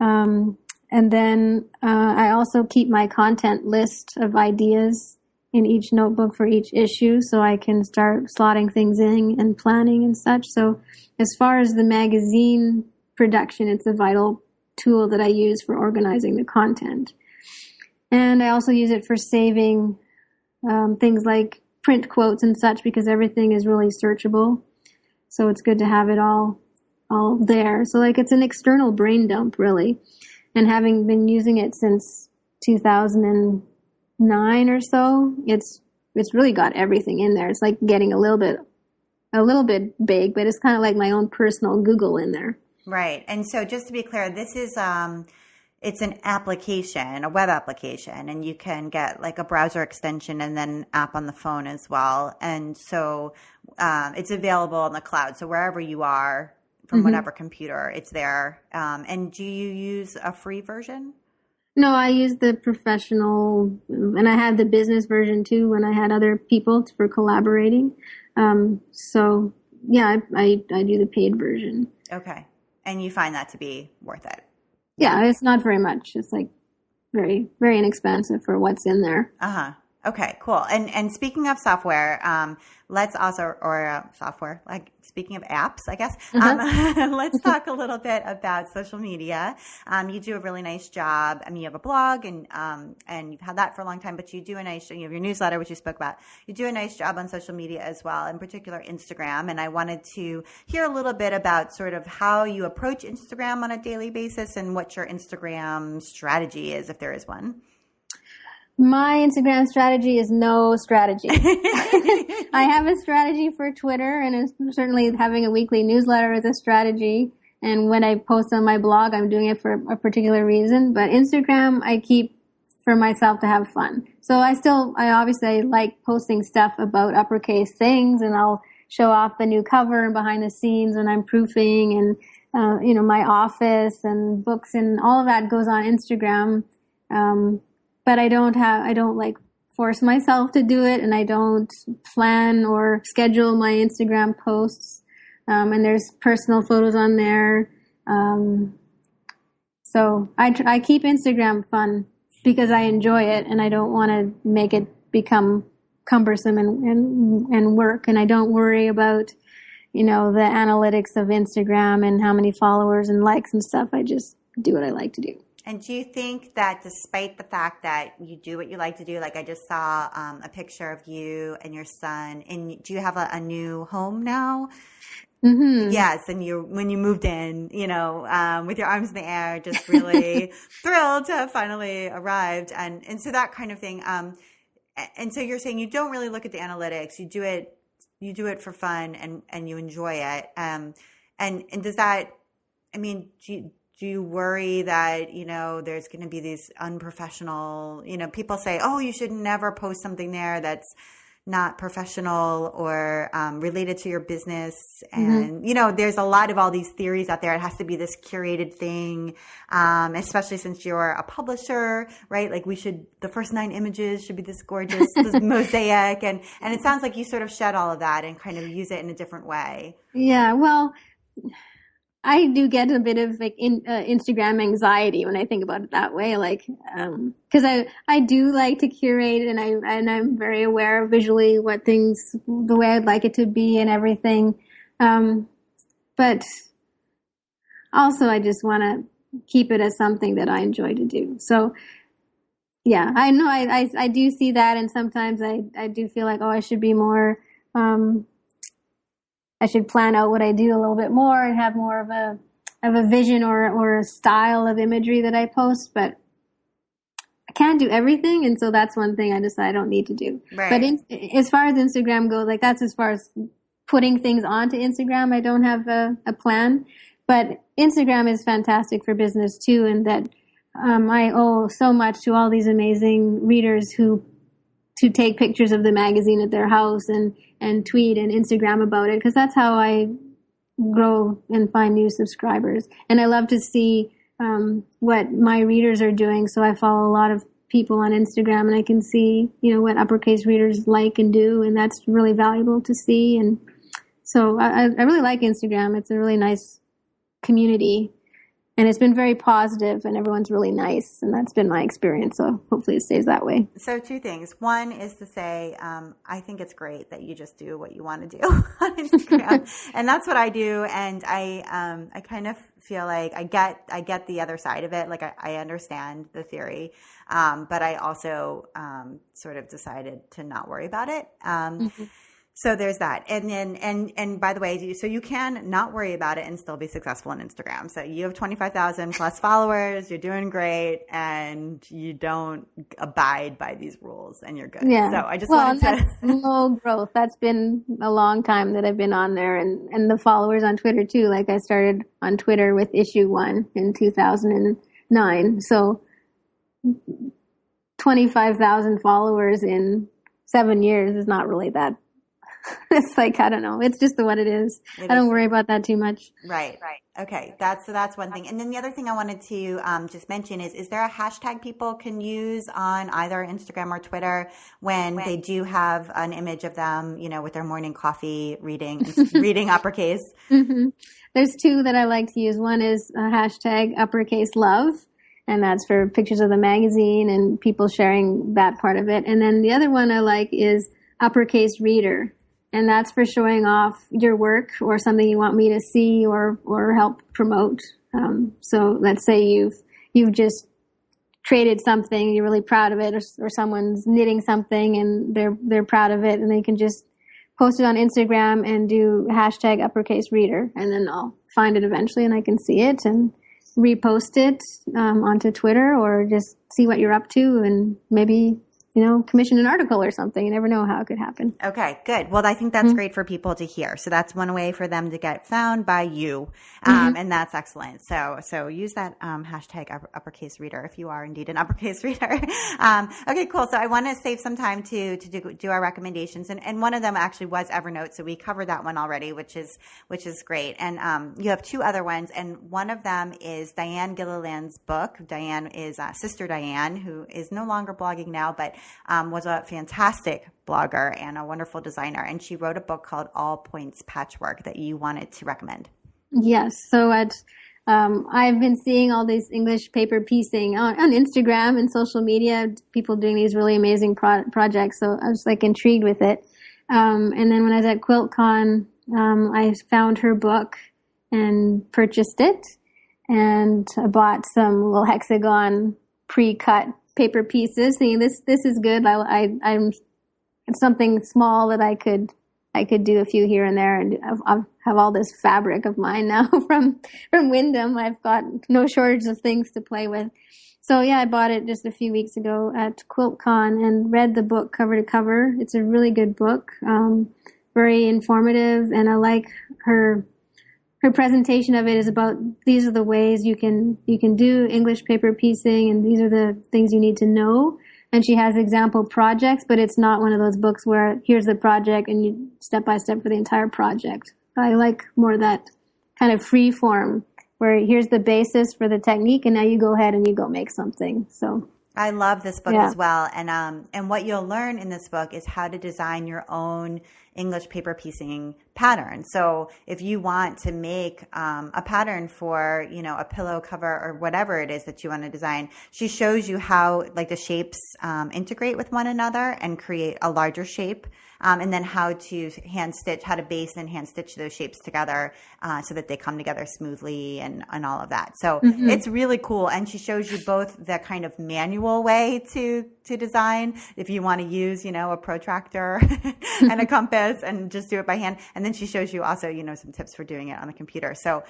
And then I also keep my content list of ideas in each notebook for each issue, so I can start slotting things in and planning and such. So as far as the magazine production, it's a vital tool that I use for organizing the content. And I also use it for saving things like print quotes and such, because everything is really searchable. So it's good to have it all there. So like it's an external brain dump, really. And having been using it since 2009 or so, it's really got everything in there. It's like getting a little bit big, but it's kind of like my own personal Google in there. Right. And so just to be clear, this is it's an application, a web application, and you can get like a browser extension and then an app on the phone as well. And so it's available on the cloud. So wherever you are, from whatever computer, it's there. And do you use a free version? No, I use the professional, and I had the business version too when I had other people for collaborating. So yeah, I do the paid version. Okay. And you find that to be worth it? Yeah, it's not very much. It's like very, very inexpensive for what's in there. Uh-huh. Okay, cool. And speaking of software, let's also, software, like speaking of apps, I guess, let's talk a little bit about social media. You do a really nice job. I mean, you have a blog and you've had that for a long time, but you do you have your newsletter, which you spoke about. You do a nice job on social media as well, in particular Instagram. And I wanted to hear a little bit about sort of how you approach Instagram on a daily basis and what your Instagram strategy is, if there is one. My Instagram strategy is no strategy. I have a strategy for Twitter, and certainly having a weekly newsletter is a strategy. And when I post on my blog, I'm doing it for a particular reason. But Instagram, I keep for myself to have fun. So I obviously like posting stuff about uppercase things, and I'll show off the new cover and behind the scenes when I'm proofing, and my office and books and all of that goes on Instagram. But I don't like force myself to do it, and I don't plan or schedule my Instagram posts. And there's personal photos on there. So I keep Instagram fun because I enjoy it, and I don't want to make it become cumbersome and work. And I don't worry about, the analytics of Instagram and how many followers and likes and stuff. I just do what I like to do. And do you think that despite the fact that you do what you like to do, like I just saw a picture of you and your son, and do you have a new home now? Mm-hmm. Yes, and when you moved in, with your arms in the air, just really thrilled to have finally arrived, and so that kind of thing. And so you're saying you don't really look at the analytics; you do it for fun, and you enjoy it. And does that? I mean, do you worry that, there's going to be these unprofessional, people say, oh, you should never post something there that's not professional or related to your business. And, there's a lot of all these theories out there. It has to be this curated thing, especially since you're a publisher, right? Like the first 9 images should be this gorgeous this mosaic. And it sounds like you sort of shed all of that and kind of use it in a different way. Yeah, well, I do get a bit of Instagram anxiety when I think about it that way, because I do like to curate, and I'm very aware of visually what things, the way I'd like it to be and everything. But also I just want to keep it as something that I enjoy to do. So yeah, I know I do see that, and sometimes I do feel like, I should be more, I should plan out what I do a little bit more and have more of a vision or a style of imagery that I post, but I can't do everything. And so that's one thing I decide I don't need to do. Right. But as far as Instagram goes, that's as far as putting things onto Instagram. I don't have a plan, but Instagram is fantastic for business too. And that, I owe so much to all these amazing readers who take pictures of the magazine at their house and tweet and Instagram about it, because that's how I grow and find new subscribers. And I love to see what my readers are doing. So I follow a lot of people on Instagram, and I can see, what uppercase readers like and do, and that's really valuable to see. And so I really like Instagram. It's a really nice community. And it's been very positive, and everyone's really nice, and that's been my experience. So hopefully it stays that way. So two things. One is to say, I think it's great that you just do what you want to do on Instagram, and that's what I do. And I kind of feel like I get the other side of it. Like I understand the theory, but I also sort of decided to not worry about it. So there's that. And then, and by the way, so you can not worry about it and still be successful on Instagram. So you have 25,000 plus followers, you're doing great, and you don't abide by these rules, and you're good. Yeah. So I just wanted to. That's slow growth. That's been a long time that I've been on there, and the followers on Twitter too. Like I started on Twitter with issue 1 in 2009. So 25,000 followers in 7 years is not really that. It's like, I don't know. It's just what it is. I don't worry about that too much. Right. Okay. That's one thing. And then the other thing I wanted to just mention is there a hashtag people can use on either Instagram or Twitter when they do have an image of them, with their morning coffee reading uppercase? Mm-hmm. There's 2 that I like to use. One is hashtag uppercase love. And that's for pictures of the magazine and people sharing that part of it. And then the other one I like is uppercase reader. And that's for showing off your work or something you want me to see or help promote. So let's say you've just created something, you're really proud of it, or someone's knitting something and they're proud of it, and they can just post it on Instagram and do hashtag uppercase reader, and then I'll find it eventually and I can see it and repost it onto Twitter, or just see what you're up to and maybe commission an article or something. You never know how it could happen. Okay, good. Well, I think that's great for people to hear. So that's one way for them to get found by you. And that's excellent. So use that hashtag uppercase reader if you are indeed an uppercase reader. Okay, cool. So I want to save some time to do our recommendations. And one of them actually was Evernote. So we covered that one already, which is great. And you have 2 other ones. And one of them is Diane Gilliland's book. Diane is Sister Diane, who is no longer blogging now, but was a fantastic blogger and a wonderful designer. And she wrote a book called All Points Patchwork that you wanted to recommend. Yes. So I've been seeing all these English paper piecing on Instagram and social media, people doing these really amazing projects. So I was intrigued with it. And then when I was at QuiltCon, I found her book and purchased it. And I bought some little hexagon pre-cut paper pieces, thinking this is good. I'm it's something small that I could do a few here and there, and I have all this fabric of mine now from Wyndham. I've got no shortage of things to play with. So yeah, I bought it just a few weeks ago at QuiltCon and read the book cover to cover. It's a really good book, very informative, and I like her presentation of it is about these are the ways you can do English paper piecing, and these are the things you need to know. And she has example projects, but it's not one of those books where here's the project and you step by step for the entire project. I like more that kind of free form where here's the basis for the technique and now you go ahead and you go make something. So I love this book as well. And what you'll learn in this book is how to design your own English paper piecing pattern. So if you want to make a pattern for, a pillow cover or whatever it is that you want to design, she shows you how the shapes integrate with one another and create a larger shape. And then how to base and hand stitch those shapes together so that they come together smoothly and all of that. So it's really cool. And she shows you both the kind of manual way to design if you want to use, a protractor and a compass and just do it by hand. And then she shows you also, some tips for doing it on the computer. So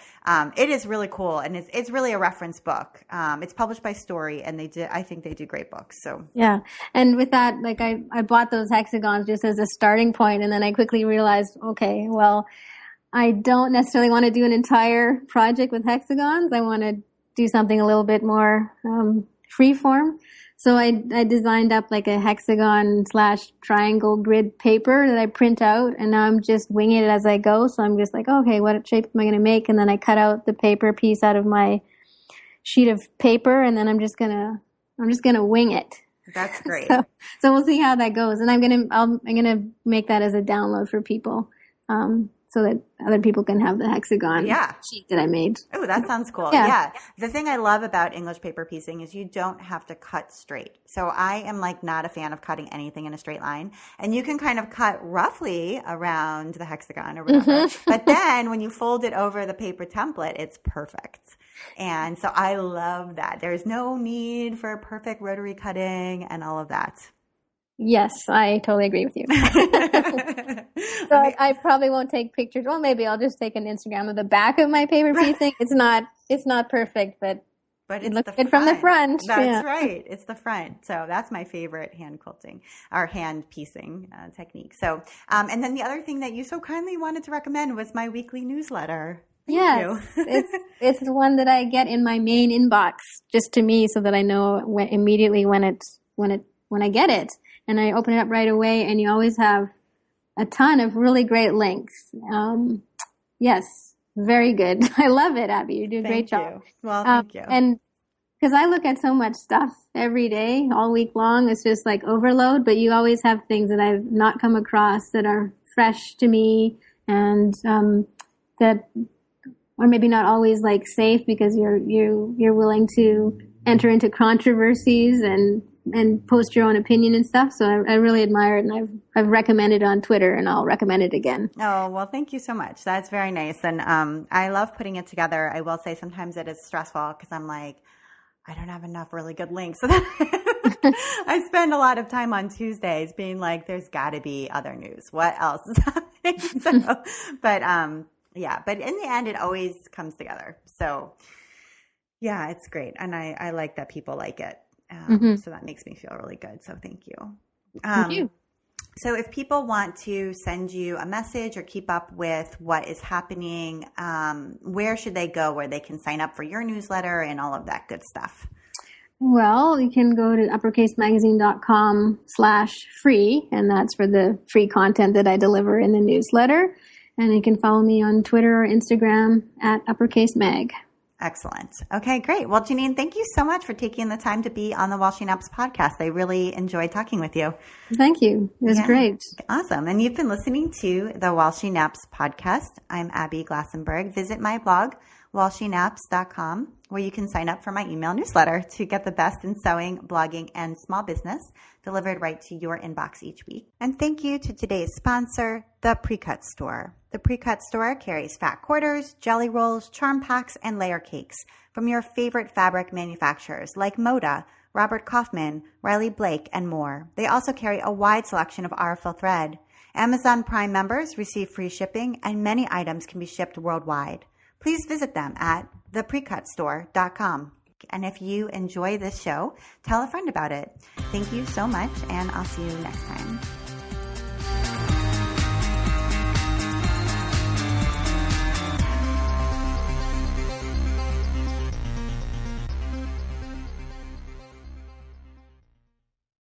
it is really cool. And it's really a reference book. It's published by Story, and I think they do great books. So yeah. And with that, I bought those hexagons just as a starting point, and then I quickly realized, okay, well, I don't necessarily want to do an entire project with hexagons. I want to do something a little bit more free form. So I designed up a hexagon / triangle grid paper that I print out, and now I'm just winging it as I go. So I'm just okay, what shape am I going to make? And then I cut out the paper piece out of my sheet of paper, and then I'm just gonna wing it. That's great. So we'll see how that goes, and I'm gonna make that as a download for people, so that other people can have the hexagon sheet that I made. Oh, that sounds cool. Yeah. The thing I love about English paper piecing is you don't have to cut straight. So I am like not a fan of cutting anything in a straight line. And you can kind of cut roughly around the hexagon or whatever. But then when you fold it over the paper template, it's perfect. And so I love that. There's no need for perfect rotary cutting and all of that. Yes, I totally agree with you. So I probably won't take pictures. Well, maybe I'll just take an Instagram of the back of my paper piecing. It's not perfect, but it looks good from the front. That's right. It's the front. So that's my favorite hand quilting or hand piecing technique. So, and then the other thing that you so kindly wanted to recommend was my weekly newsletter. Yes, it's the one that I get in my main inbox just to me, so that I know immediately when I get it. And I open it up right away, and you always have a ton of really great links. Yes, very good. I love it, Abby. You do a great job. Well, thank you. And because I look at so much stuff every day, all week long, it's just like overload, but you always have things that I've not come across that are fresh to me, and that are maybe not always like safe, because you're willing to enter into controversies and post your own opinion and stuff. So I really admire it, and I've recommended it on Twitter, and I'll recommend it again. Oh, well, thank you so much. That's very nice. And I love putting it together. I will say sometimes it is stressful because I'm like, I don't have enough really good links. So I spend a lot of time on Tuesdays being like, there's got to be other news. What else is happening? But in the end, it always comes together. So yeah, it's great. And I like that people like it. So that makes me feel really good. So thank you. Thank you. So if people want to send you a message or keep up with what is happening, where should they go where they can sign up for your newsletter and all of that good stuff? Well, you can go to uppercasemagazine.com/free, and that's for the free content that I deliver in the newsletter. And you can follow me on Twitter or Instagram at uppercasemag. Excellent. Okay, great. Well, Janine, thank you so much for taking the time to be on the While She Naps podcast. I really enjoyed talking with you. Thank you. It was great. Awesome. And you've been listening to the While She Naps podcast. I'm Abby Glassenberg. Visit my blog, whileshenaps.com, where you can sign up for my email newsletter to get the best in sewing, blogging, and small business delivered right to your inbox each week. And thank you to today's sponsor, The Precut Store. The Precut Store carries fat quarters, jelly rolls, charm packs, and layer cakes from your favorite fabric manufacturers like Moda, Robert Kaufman, Riley Blake, and more. They also carry a wide selection of RFL thread. Amazon Prime members receive free shipping, and many items can be shipped worldwide. Please visit them at theprecutstore.com. And if you enjoy this show, tell a friend about it. Thank you so much, and I'll see you next time.